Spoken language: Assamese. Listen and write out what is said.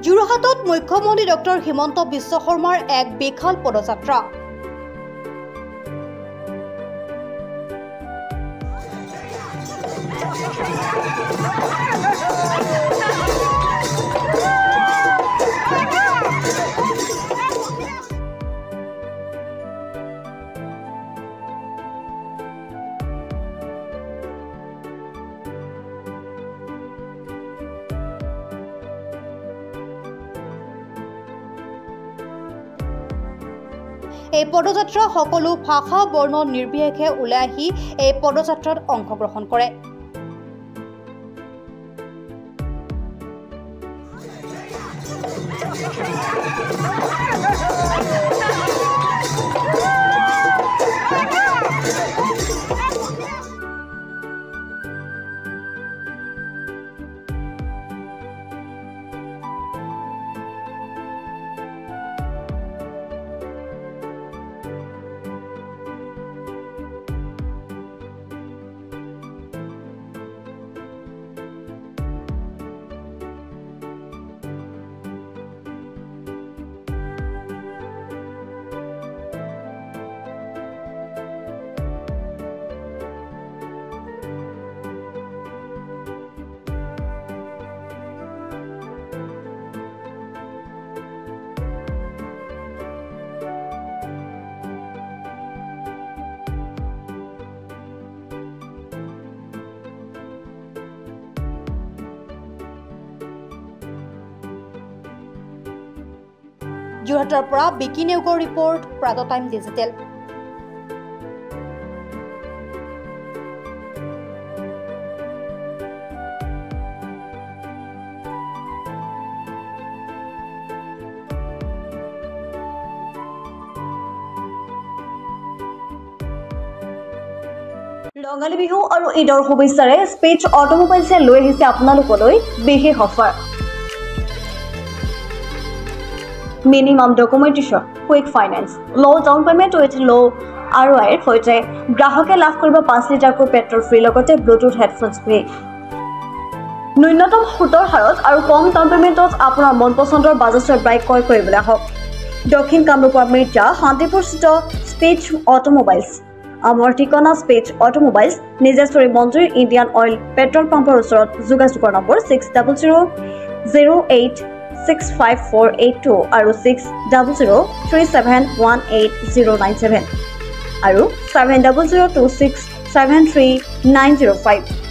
যোৰহাটত মুখ্যমন্ত্ৰী ডক্টৰ হিমন্ত বিশ্ব শৰ্মাৰ এক বিশাল পদযাত্ৰা। এই পদযাত্ৰা সকলো ভাষা বৰ্ণ নিৰ্বিশেষে ওলাই আহি এই পদযাত্ৰাত অংশগ্ৰহণ কৰে। যোৰহাটৰ পৰা বিকি নেওগৰ ৰিপৰ্ট, প্ৰাত টাইম ডিজিটেল। ৰঙালী বিহু আৰু ঈদৰ শুভেচ্ছাৰে স্পেচ অটোমোবাইলছে লৈ আহিছে আপোনালোকলৈ বিশেষ offer. Minimum documentation, quick finance, low' down payment with low' ROIৰ সৈতে গ্ৰাহকে লাভ কৰিব 5 লিটাৰকৈ পেট্ৰল ফ্ৰী, লগতে ব্লুটুথ হেডফোনছ ফ্ৰী। ন্যূনতম সুতৰ হাৰত আৰু কম ডাউন পে'মেণ্টত আপোনাৰ মন পচন্দৰ বাজাজৰ বাইক ক্ৰয় কৰিবলৈ আহক দক্ষিণ কামৰূপৰ মিৰ্জা শান্তিপুৰস্থিত স্পেচ অটোমোবাইলছ। আমাৰ ঠিকনা স্পেচ অটোমোবাইলছ, নিজেশ্বৰী মন্দিৰ ইণ্ডিয়ান অইল পেট্ৰল পাম্পৰ ওচৰত। যোগাযোগৰ নম্বৰ 6000086548 আৰু 6003718097 আৰু 7002673905।